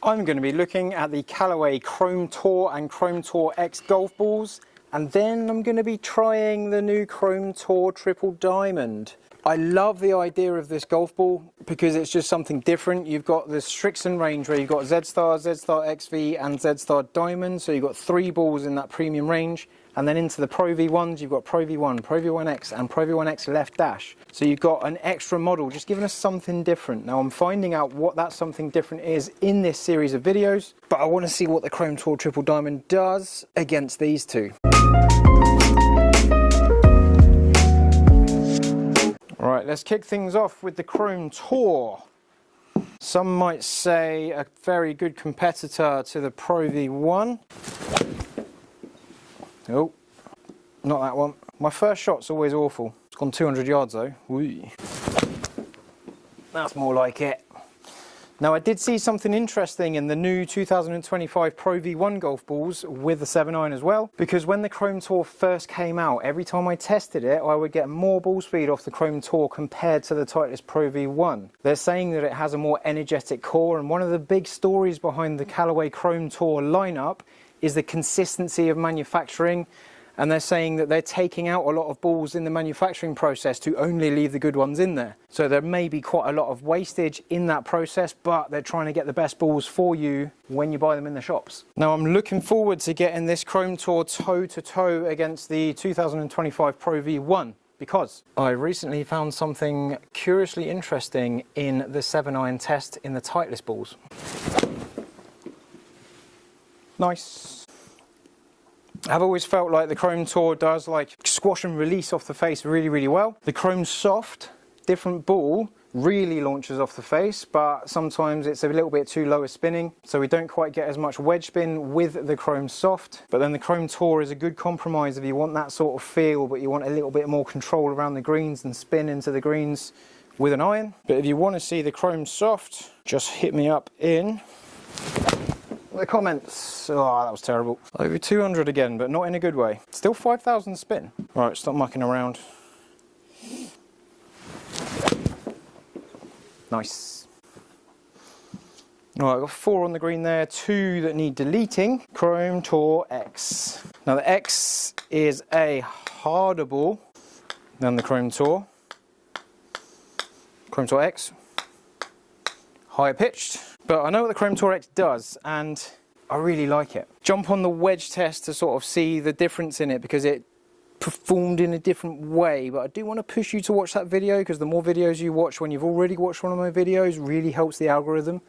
I'm going to be looking at the Callaway Chrome Tour and Chrome Tour X golf balls, and then I'm going to be trying the new Chrome Tour Triple Diamond. I love the idea of this golf ball because it's just something different. You've got the Strixon range where you've got Z-Star, Z-Star XV and Z-Star Diamond, so you've got 3 balls in that premium range. And then into the Pro V1s, you've got Pro V1, Pro V1X and Pro V1X Left Dash. So you've got an extra model, just giving us something different. Now I'm finding out what that something different is in this series of videos, but I want to see what the Chrome Tour Triple Diamond does against these two. Right, let's kick things off with the Chrome Tour. Some might say a very good competitor to the Pro V1. Oh, not that one. My first shot's always awful. It's gone 200 yards though. Whee. That's more like it. Now I did see something interesting in the new 2025 Pro V1 golf balls with the 7-iron as well, because when the Chrome Tour first came out, every time I tested it, I would get more ball speed off the Chrome Tour compared to the Titleist Pro V1. They're saying that it has a more energetic core, and one of the big stories behind the Callaway Chrome Tour lineup is the consistency of manufacturing, and they're saying that they're taking out a lot of balls in the manufacturing process to only leave the good ones in there. So there may be quite a lot of wastage in that process, but they're trying to get the best balls for you when you buy them in the shops. Now I'm looking forward to getting this Chrome Tour toe-to-toe against the 2025 Pro V1, because I recently found something curiously interesting in the 7-iron test in the Titleist balls. Nice. I've always felt like the Chrome Tour does like squash and release off the face really well. The Chrome Soft, different ball, really launches off the face, but sometimes it's a little bit too low a spinning, so we don't quite get as much wedge spin with the Chrome Soft. But then the Chrome Tour is a good compromise if you want that sort of feel, but you want a little bit more control around the greens and spin into the greens with an iron. But if you want to see the Chrome Soft, just hit me up in the comments. Oh, that was terrible. Over 200 again, but not in a good way. Still 5,000 spin. Right, stop mucking around. Nice. All right, I've got 4 on the green there, 2 that need deleting. Chrome Tour X. Now the X is a harder ball than the Chrome Tour. Chrome Tour X, higher pitched. But I know what the Chrome Tour X does, and I really like it. Jump on the wedge test to sort of see the difference in it, because it performed in a different way. But I do want to push you to watch that video, because the more videos you watch when you've already watched one of my videos really helps the algorithm.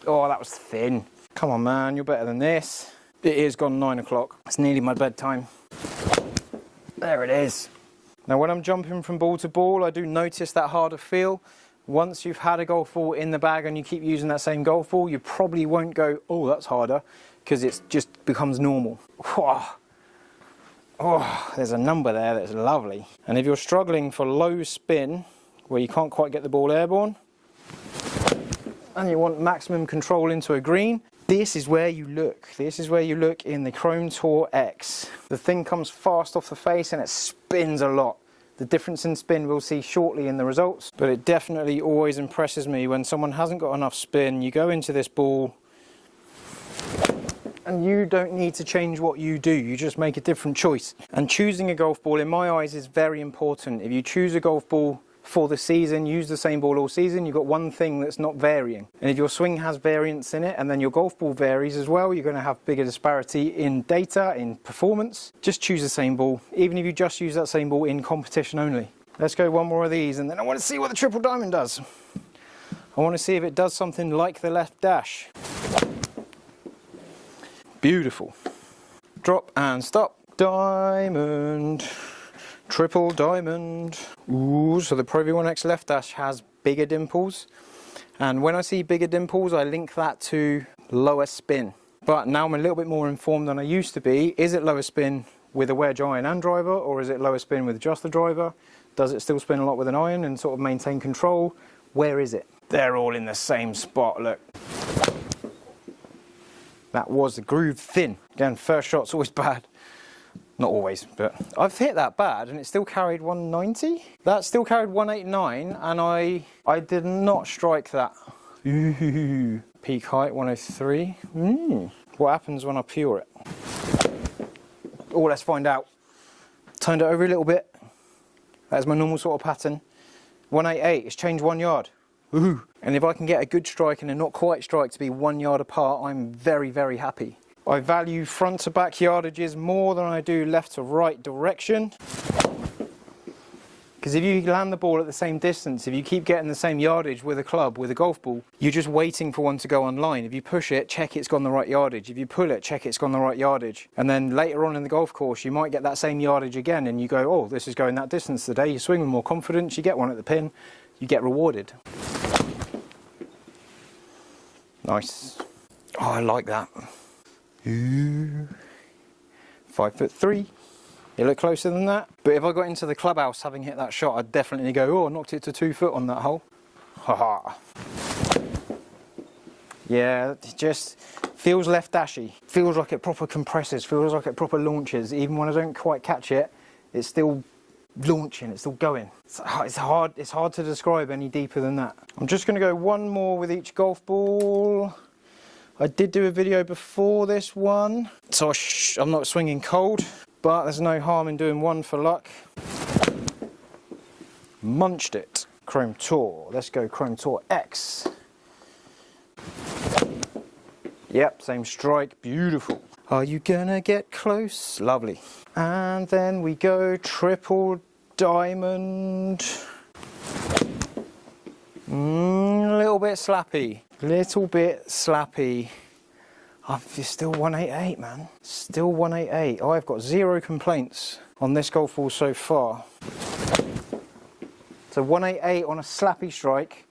Oh, that was thin. Come on, man, you're better than this. It is gone 9 o'clock. It's nearly my bedtime. There it is. Now, when I'm jumping from ball to ball, I do notice that harder feel. Once you've had a golf ball in the bag and you keep using that same golf ball, you probably won't go, oh, that's harder, because it just becomes normal. Oh, there's a number there that's lovely. And if you're struggling for low spin, where you can't quite get the ball airborne, and you want maximum control into a green, this is where you look. This is where you look in the Chrome Tour X. The thing comes fast off the face and it spins a lot. The difference in spin we'll see shortly in the results, but it definitely always impresses me when someone hasn't got enough spin. You go into this ball and you don't need to change what you do, you just make a different choice. And choosing a golf ball in my eyes is very important. If you choose a golf ball for the season, use the same ball all season, you've got one thing that's not varying. And if your swing has variance in it and then your golf ball varies as well, you're going to have bigger disparity in data, in performance. Just choose the same ball, even if you just use that same ball in competition only. Let's go one more of these, and then I want to see what the Triple Diamond does. I want to see if it does something like the Left Dash. Beautiful. Drop and stop. Diamond. Triple Diamond. Ooh, so the Pro V1X Left Dash has bigger dimples, and when I see bigger dimples I link that to lower spin. But now I'm a little bit more informed than I used to be. Is it lower spin with a wedge, iron and driver, or is it lower spin with just the driver? Does it still spin a lot with an iron and sort of maintain control? Where is it? They're all in the same spot, look. That was the groove thin. Again, first shot's always bad. Not always, but I've hit that bad and it still carried 190. That still carried 189, and I did not strike that Ooh, peak height 103. What happens when I pure it? Oh, let's find out. Turned it over a little bit. That's my normal sort of pattern. 188, it's changed 1 yard. Ooh. And if I can get a good strike and a not quite strike to be 1 yard apart, I'm very, very happy. I value front to back yardages more than I do left to right direction. Because if you land the ball at the same distance, if you keep getting the same yardage with a club, with a golf ball, you're just waiting for one to go online. If you push it, check it's gone the right yardage. If you pull it, check it's gone the right yardage. And then later on in the golf course, you might get that same yardage again and you go, oh, this is going that distance today. You swing with more confidence, you get one at the pin, you get rewarded. Nice. Oh, I like that. Ooh. 5'3". You look closer than that. But if I got into the clubhouse having hit that shot, I'd definitely go, oh, I knocked it to 2 foot on that hole. Haha. Yeah, it just feels left dashy. Feels like it proper compresses, feels like it proper launches. Even when I don't quite catch it, it's still launching, it's still going. It's hard to describe any deeper than that. I'm just gonna go one more with each golf ball. I did do a video before this one, so I'm not swinging cold. But there's no harm in doing one for luck. Munched it. Chrome Tour. Let's go Chrome Tour X. Yep, same strike. Beautiful. Are you gonna get close? Lovely. And then we go triple diamond. A little bit slappy. Little bit slappy. It's still 188, man. Still 188. I've got 0 complaints on this golf ball so far. So 188 on a slappy strike,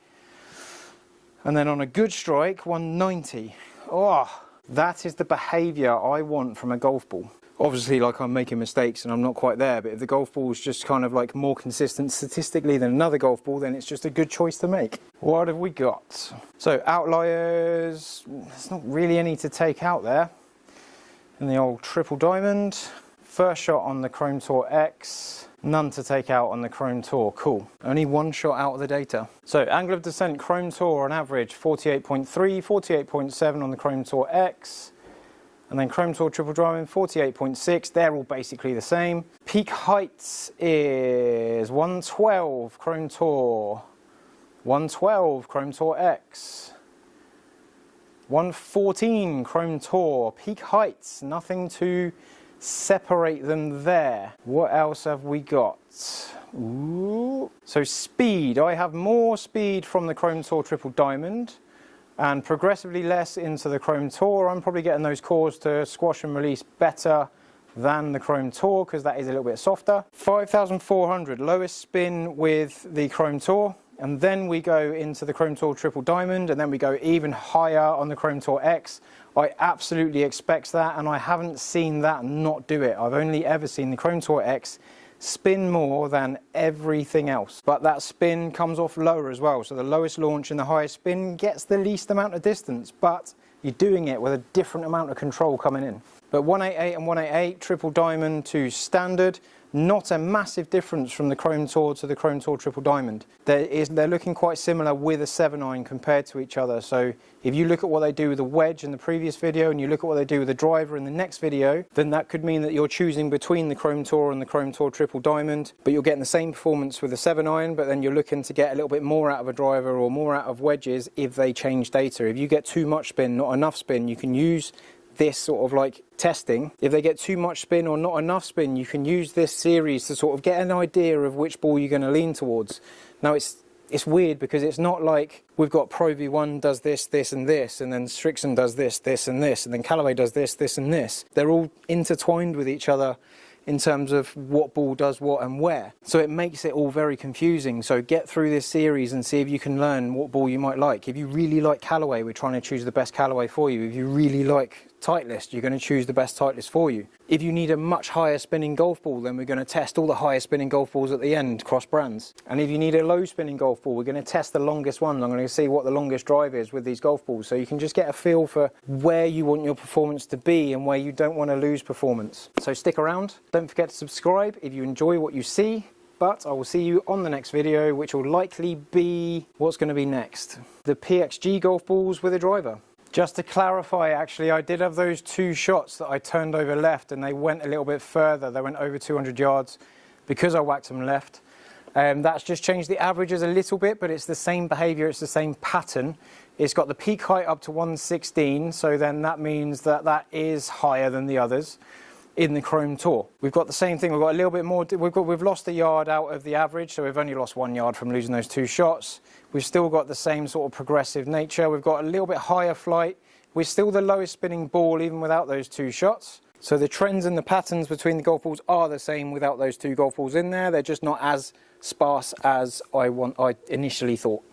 and then on a good strike, 190. Oh, that is the behaviour I want from a golf ball. Obviously, like, I'm making mistakes and I'm not quite there, but if the golf ball is just kind of like more consistent statistically than another golf ball, then it's just a good choice to make. What have we got? So outliers, there's not really any to take out there. And the old triple diamond. First shot on the Chrome Tour X, none to take out on the Chrome Tour. Cool. Only one shot out of the data. So angle of descent Chrome Tour on average 48.3, 48.7 on the Chrome Tour X. And then Chrome Tour Triple Diamond, 48.6. They're all basically the same. Peak heights is 112 Chrome Tour, 112 Chrome Tour X, 114 Chrome Tour. Peak heights, nothing to separate them there. What else have we got? Ooh. So speed, I have more speed from the Chrome Tour Triple Diamond, and progressively less into the Chrome Tour. I'm probably getting those cores to squash and release better than the Chrome Tour because that is a little bit softer. 5,400, lowest spin with the Chrome Tour. And then we go into the Chrome Tour Triple Diamond, and then we go even higher on the Chrome Tour X. I absolutely expect that, and I haven't seen that not do it. I've only ever seen the Chrome Tour X spin more than everything else, but that spin comes off lower as well, so the lowest launch and the highest spin gets the least amount of distance, but you're doing it with a different amount of control coming in. But 188 and 188 Triple Diamond to standard, not a massive difference from the Chrome Tour to the Chrome Tour Triple Diamond. They're looking quite similar with a 7-iron compared to each other. So if you look at what they do with the wedge in the previous video and you look at what they do with the driver in the next video, then that could mean that you're choosing between the Chrome Tour and the Chrome Tour Triple Diamond, but you're getting the same performance with the 7-iron, but then you're looking to get a little bit more out of a driver or more out of wedges if they change data. If you get too much spin, not enough spin, you can use this sort of like testing. If they get too much spin or not enough spin, you can use this series to sort of get an idea of which ball you're going to lean towards. Now it's weird because it's not like we've got Pro V1 does this, this and this, and then Strixon does this, this and this, and then Callaway does this, this and this. They're all intertwined with each other in terms of what ball does what and where. So it makes it all very confusing. So get through this series and see if you can learn what ball you might like. If you really like Callaway, we're trying to choose the best Callaway for you. If you really like Titleist, you're going to choose the best Titleist for you. If you need a much higher spinning golf ball, then we're going to test all the higher spinning golf balls at the end, cross brands. And if you need a low spinning golf ball, we're going to test the longest one. I'm going to see what the longest drive is with these golf balls, so you can just get a feel for where you want your performance to be and where you don't want to lose performance. So stick around. Don't forget to subscribe if you enjoy what you see, but I will see you on the next video, which will likely be what's going to be next. The PXG golf balls with a driver. Just to clarify, actually, I did have those 2 shots that I turned over left and they went a little bit further. They went over 200 yards because I whacked them left. That's just changed the averages a little bit, but it's the same behavior, it's the same pattern. It's got the peak height up to 116, so then that means that that is higher than the others in the Chrome Tour. We've got the same thing, we've got a little bit more, we've lost a yard out of the average, so we've only lost 1 yard from losing those 2 shots. We've still got the same sort of progressive nature. We've got a little bit higher flight. We're still the lowest spinning ball even without those 2 shots. So the trends and the patterns between the golf balls are the same without those 2 golf balls in there. They're just not as sparse as I initially thought.